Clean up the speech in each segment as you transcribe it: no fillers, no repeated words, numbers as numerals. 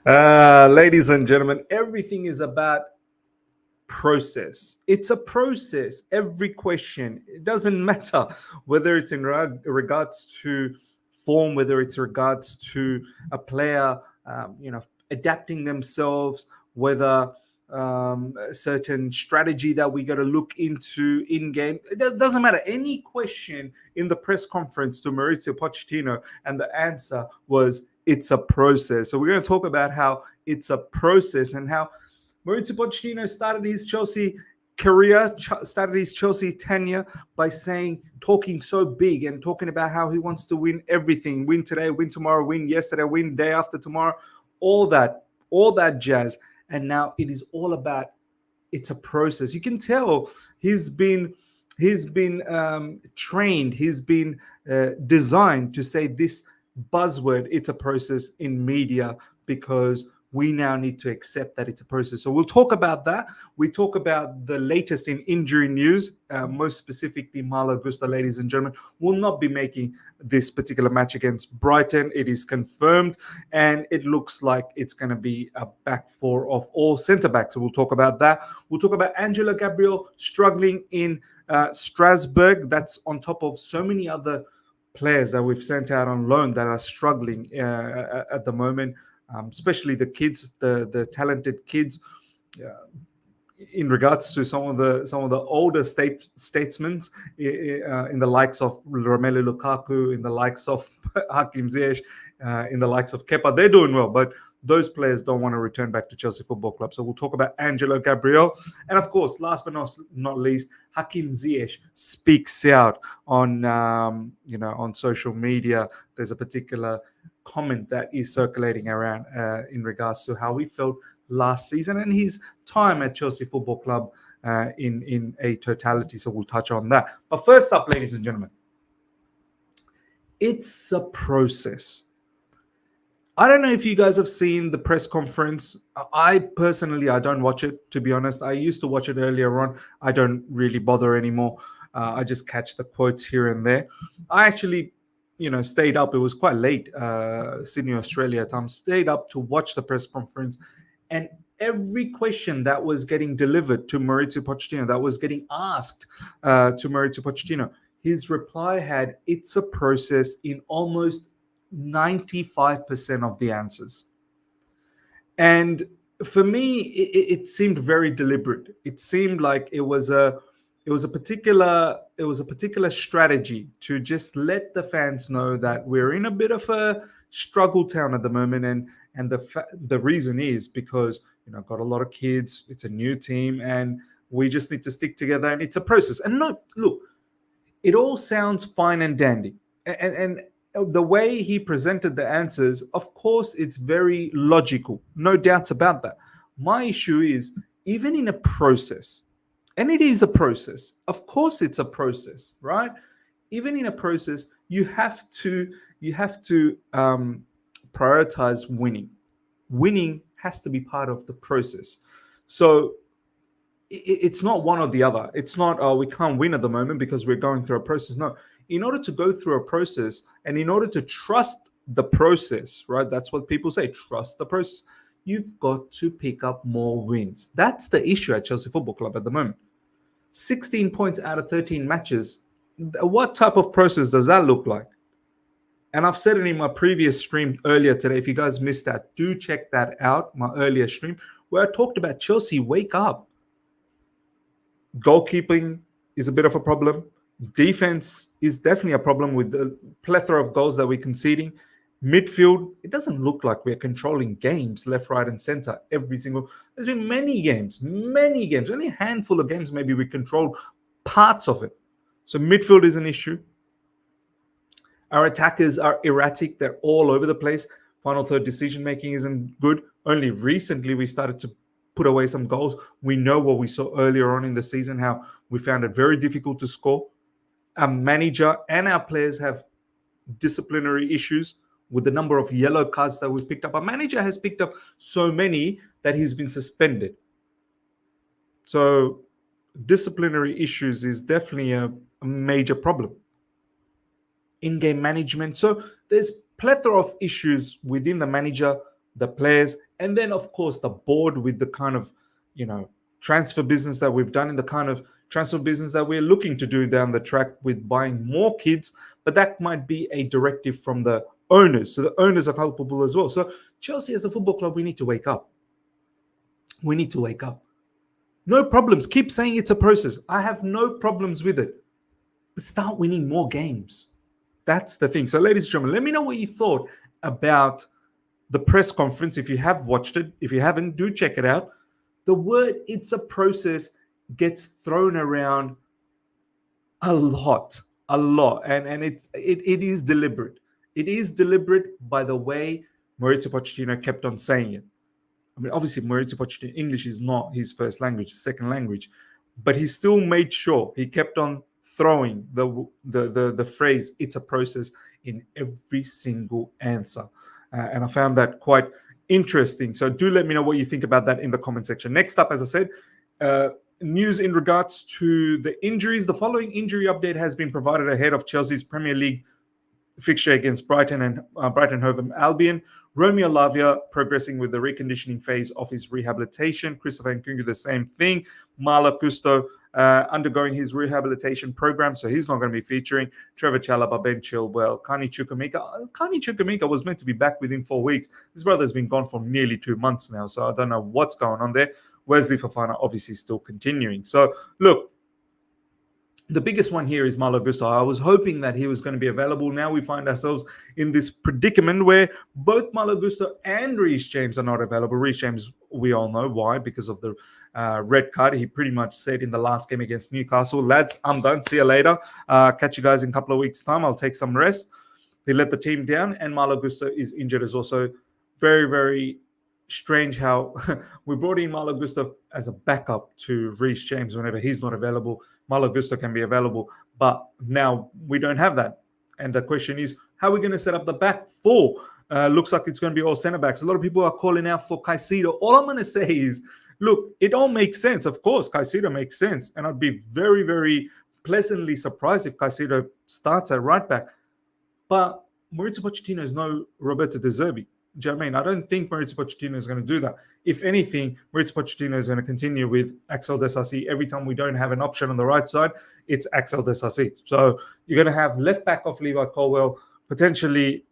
Ladies and gentlemen, everything is about process. It's a process. Every question, it doesn't matter whether it's in regards to form, whether it's regards to a player, adapting themselves, whether a certain strategy that we got to look into in game. It doesn't matter. Any question in the press conference to Maurizio Pochettino, and the answer was it's a process. So we're going to talk about how it's a process and how Maurizio Pochettino started his Chelsea career, started his Chelsea tenure by talking so big and talking about how he wants to win everything, win today, win tomorrow, win yesterday, win day after tomorrow, all that jazz. And now it is all about, it's a process. You can tell he's been trained, he's been designed to say this buzzword, it's a process, in media, because we now need to accept that it's a process. So we'll talk about that. We talk about the latest in injury news, most specifically Malo Gusto, ladies and gentlemen, will not be making this particular match against Brighton. It is confirmed, and it looks like it's going to be a back four of all centre-backs. So we'll talk about that. We'll talk about Angelo, Gabriel struggling in Strasbourg. That's on top of so many other players that we've sent out on loan that are struggling at the moment. Especially the kids, the talented kids, in regards to some of the older statesmen, in the likes of Romelu Lukaku, in the likes of Hakim Ziyech, in the likes of Kepa. They're doing well, but those players don't want to return back to Chelsea Football Club. So we'll talk about Angelo, Gabriel, and of course, last but not least, Hakim Ziyech speaks out on on social media. There's a particular comment that is circulating around in regards to how he felt last season and his time at Chelsea Football Club in a totality. So we'll touch on that. But first up, ladies and gentlemen, it's a process. I don't know if you guys have seen the press conference. I personally don't watch it, to be honest. I used to watch it earlier on. I don't really bother anymore. I just catch the quotes here and there. I actually stayed up. It was quite late, Sydney, Australia time. Stayed up to watch the press conference, and every question that was getting delivered to Maurizio Pochettino, that was getting asked to Maurizio Pochettino, his reply had, it's a process, in almost 95% of the answers. And for me, it seemed very deliberate. It seemed like it was a particular strategy to just let the fans know that we're in a bit of a struggle town at the moment, and the reason is because got a lot of kids, it's a new team, and we just need to stick together, and it's a process. And no, look, it all sounds fine and dandy, and the way he presented the answers, of course, it's very logical, no doubts about that. My issue is, even in a process, and it is a process. Of course, it's a process, right? Even in a process, you have to prioritize winning. Winning has to be part of the process. So it's not one or the other. It's not, we can't win at the moment because we're going through a process. No, in order to go through a process and in order to trust the process, right? That's what people say, trust the process. You've got to pick up more wins. That's the issue at Chelsea Football Club at the moment. 16 points out of 13 matches. What type of process does that look like? And I've said it in my previous stream earlier today. If you guys missed that, do check that out, my earlier stream, where I talked about Chelsea wake up. Goalkeeping is a bit of a problem. Defense is definitely a problem with the plethora of goals that we're conceding. Midfield, it doesn't look like we're controlling games left, right, and center every single. There's been many games, only a handful of games maybe we controlled parts of it. So midfield is an issue. Our attackers are erratic. They're all over the place. Final third decision making isn't good. Only recently we started to put away some goals. We know what we saw earlier on in the season, how we found it very difficult to score. Our manager and our players have disciplinary issues with the number of yellow cards that we've picked up. Our manager has picked up so many that he's been suspended. So disciplinary issues is definitely a major problem. In-game management. So there's plethora of issues within the manager, the players, and then of course the board with the kind of, transfer business that we've done, in the kind of transfer business that we're looking to do down the track with buying more kids. But that might be a directive from the owners. So the owners are culpable as well. So Chelsea as a football club, we need to wake up. We need to wake up. No problems. Keep saying it's a process. I have no problems with it. But start winning more games. That's the thing. So, ladies and gentlemen, let me know what you thought about the press conference. If you have watched it, if you haven't, do check it out. The word "it's a process" gets thrown around a lot, and it is deliberate. It is deliberate by the way Mauricio Pochettino kept on saying it. I mean, obviously, Mauricio Pochettino, English is not his first language, his second language, but he still made sure he kept on throwing the phrase "it's a process" in every single answer, and I found that quite interesting. So do let me know what you think about that in the comment section. Next up, as I said, news in regards to the injuries. The following injury update has been provided ahead of Chelsea's Premier League fixture against Brighton and Brighton Hove Albion. Romeo Lavia progressing with the reconditioning phase of his rehabilitation. Christopher Nkunku, the same thing. Malo Gusto undergoing his rehabilitation program, so he's not going to be featuring. Trevor Chalobah, Ben Chilwell, Kani Chukwuemeka. Kani Chukwuemeka was meant to be back within 4 weeks. His brother's been gone for nearly 2 months now, so I don't know what's going on there. Wesley Fofana obviously still continuing. So, look, the biggest one here is Malo Gusto. I was hoping that he was going to be available. Now we find ourselves in this predicament where both Malo Gusto and Reece James are not available. Reece James, we all know why, because of the red card. He pretty much said in the last game against Newcastle, "Lads, I'm done. See you later. Catch you guys in a couple of weeks' time. I'll take some rest." He let the team down, and Malo Gusto is injured as well. So very, very strange how we brought in Malo Gusto as a backup to Reece James whenever he's not available. Malo Gusto can be available, but now we don't have that. And the question is, how are we going to set up the back four? Looks like it's going to be all centre backs. A lot of people are calling out for Caicedo. All I'm going to say is, look, it all makes sense. Of course, Caicedo makes sense. And I'd be very, very pleasantly surprised if Caicedo starts at right back. But Mauricio Pochettino is no Roberto De Zerbi. Do you know what I mean? I don't think Mauricio Pochettino is going to do that. If anything, Mauricio Pochettino is going to continue with Axel Disasi. Every time we don't have an option on the right side, it's Axel Disasi. So you're going to have left back of Levi Colwell, potentially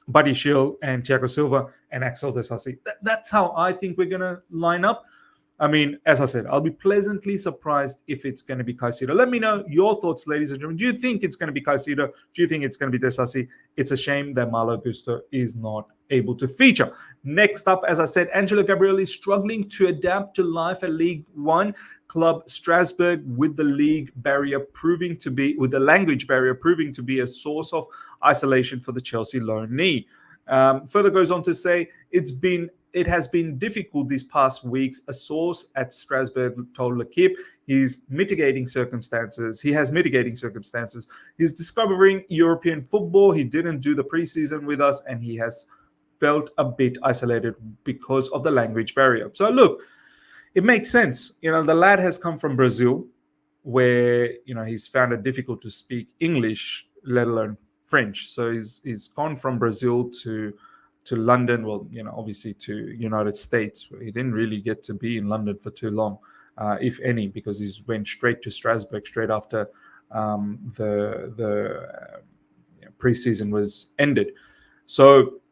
Buddy Shield and Thiago Silva and Axel Disasi. That's how I think we're going to line up. I mean, as I said, I'll be pleasantly surprised if it's going to be Caicedo. Let me know your thoughts, ladies and gentlemen. Do you think it's going to be Caicedo? Do you think it's going to be Disasi? It's a shame that Malo Gusto is not able to feature. Next up, as I said, Angelo Gabriel is struggling to adapt to life at League One club Strasbourg, with the language barrier proving to be a source of isolation for the Chelsea loanee. Further goes on to say it has been difficult these past weeks. A source at Strasbourg told L'Equipe he has mitigating circumstances. He's discovering European football. He didn't do the preseason with us, and he has felt a bit isolated because of the language barrier. So look, it makes sense. The lad has come from Brazil, where he's found it difficult to speak English, let alone French. So he's gone from Brazil to London, well, obviously to United States. He didn't really get to be in London for too long, if any, because he went straight to Strasbourg straight after the preseason was ended. So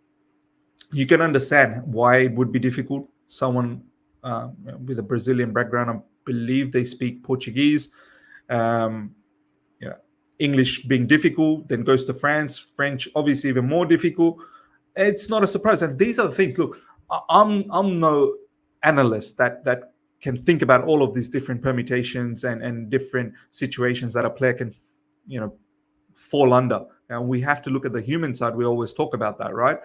you can understand why it would be difficult. Someone with a Brazilian background, I believe they speak Portuguese. English being difficult, then goes to France. French, obviously, even more difficult. It's not a surprise. And these are the things. Look, I'm no analyst that can think about all of these different permutations and different situations that a player can, fall under. And we have to look at the human side. We always talk about that, right?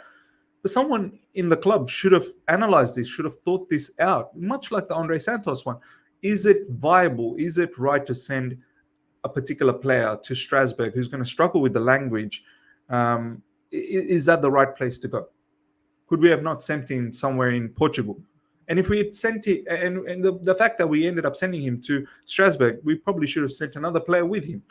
But someone in the club should have analyzed this, should have thought this out, much like the Andre Santos one. Is it viable? Is it right to send a particular player to Strasbourg who's going to struggle with the language? Is that the right place to go? Could we have not sent him somewhere in Portugal? And if we had sent him, and the fact that we ended up sending him to Strasbourg, we probably should have sent another player with him.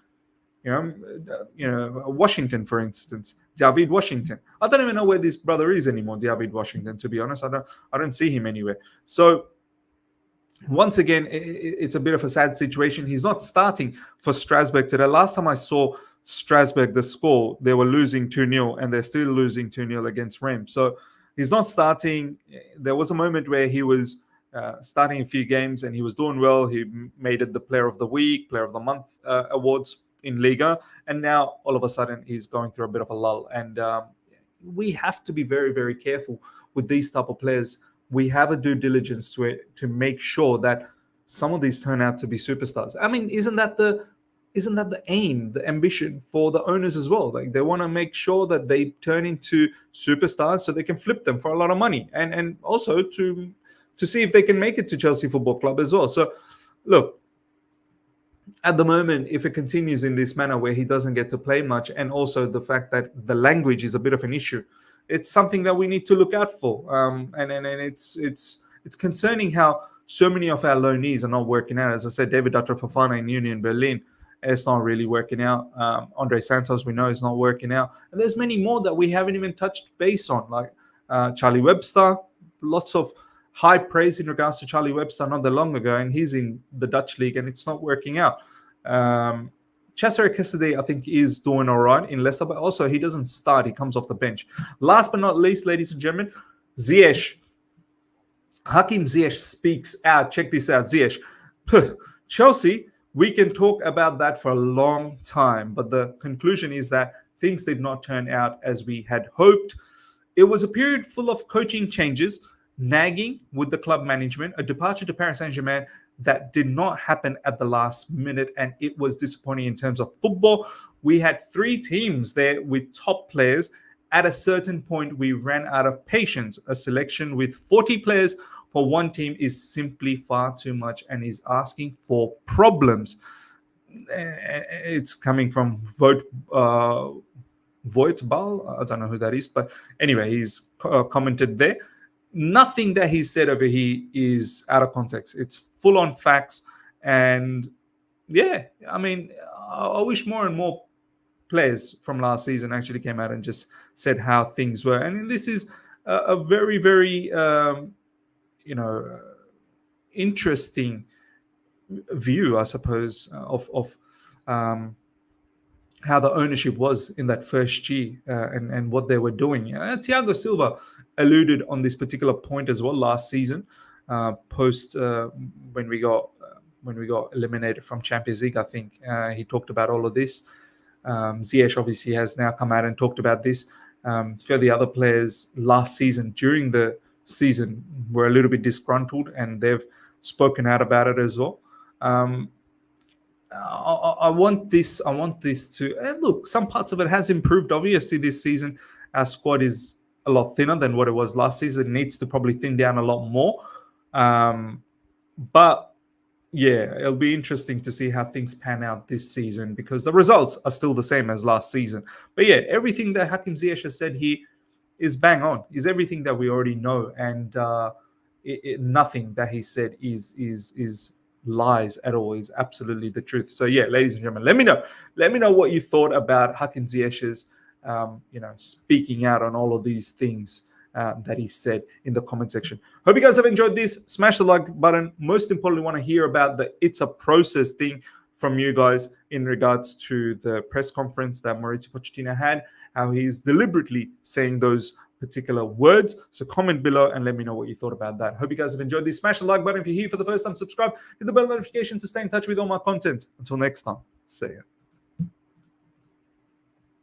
Washington, for instance, David Washington. I don't even know where this brother is anymore, David Washington. To be honest, I don't see him anywhere. So once again, it's a bit of a sad situation. He's not starting for Strasbourg today. Last time I saw Strasbourg, the score, they were losing 2-0, and they're still losing 2-0 against Reims. So he's not starting. There was a moment where he was starting a few games, and he was doing well. He made it the Player of the Week, Player of the Month awards in Liga, and now all of a sudden he's going through a bit of a lull. And we have to be very, very careful with these type of players. We have a due diligence to it to make sure that some of these turn out to be superstars. I mean, isn't that the aim, the ambition for the owners as well? Like, they want to make sure that they turn into superstars so they can flip them for a lot of money, and also to see if they can make it to Chelsea Football Club as well. So, look, at the moment, if it continues in this manner where he doesn't get to play much, and also the fact that the language is a bit of an issue, it's something that we need to look out for. And it's concerning how so many of our loanees are not working out. As I said, David Dutcher Fofana in Union Berlin, it's not really working out. Andre Santos, we know, is not working out. And there's many more that we haven't even touched base on, like Charlie Webster. Lots of high praise in regards to Charlie Webster not that long ago, and he's in the Dutch league, and it's not working out. Cesare Casadei, I think, is doing all right in Leicester, but also he doesn't start. He comes off the bench. Last but not least, ladies and gentlemen, Ziyech. Hakim Ziyech speaks out. Check this out, Ziyech. Chelsea, we can talk about that for a long time, but the conclusion is that things did not turn out as we had hoped. It was a period full of coaching changes, nagging with the club management, a departure to Paris Saint-Germain that did not happen at the last minute, and it was disappointing in terms of football. We had 3 teams there with top players. At a certain point, we ran out of patience. A selection with 40 players for one team is simply far too much and is asking for problems. It's coming from Voetbal. I don't know who that is, but anyway, he's commented there. Nothing that he said over here is out of context. It's full on facts. And yeah, I mean, I wish more and more players from last season actually came out and just said how things were. And this is a very, very, interesting view, I suppose, of how the ownership was in that first year and what they were doing. Thiago Silva alluded on this particular point as well last season, post when we got eliminated from Champions League. I think he talked about all of this. Ziyech obviously has now come out and talked about this. Few of the other players last season, during the season, were a little bit disgruntled, and they've spoken out about it as well. I want this to, and look, some parts of it has improved. Obviously, this season our squad is a lot thinner than what it was last season. It needs to probably thin down a lot more. But yeah, it'll be interesting to see how things pan out this season, because the results are still the same as last season. But yeah, everything that Hakim Ziyech has said here is bang on, is everything that we already know, and nothing that he said is lies at all. Is absolutely the truth. So yeah, ladies and gentlemen, let me know what you thought about Hakim Ziyech's speaking out on all of these things that he said in the comment section. Hope you guys have enjoyed this. Smash the like button. Most importantly, want to hear about the "it's a process" thing from you guys in regards to the press conference that Mauricio Pochettino had, how he's deliberately saying those particular words. So comment below and let me know what you thought about that. Hope you guys have enjoyed this. Smash the like button if you're here for the first time. Subscribe, hit the bell notification to stay in touch with all my content. Until next time, see ya.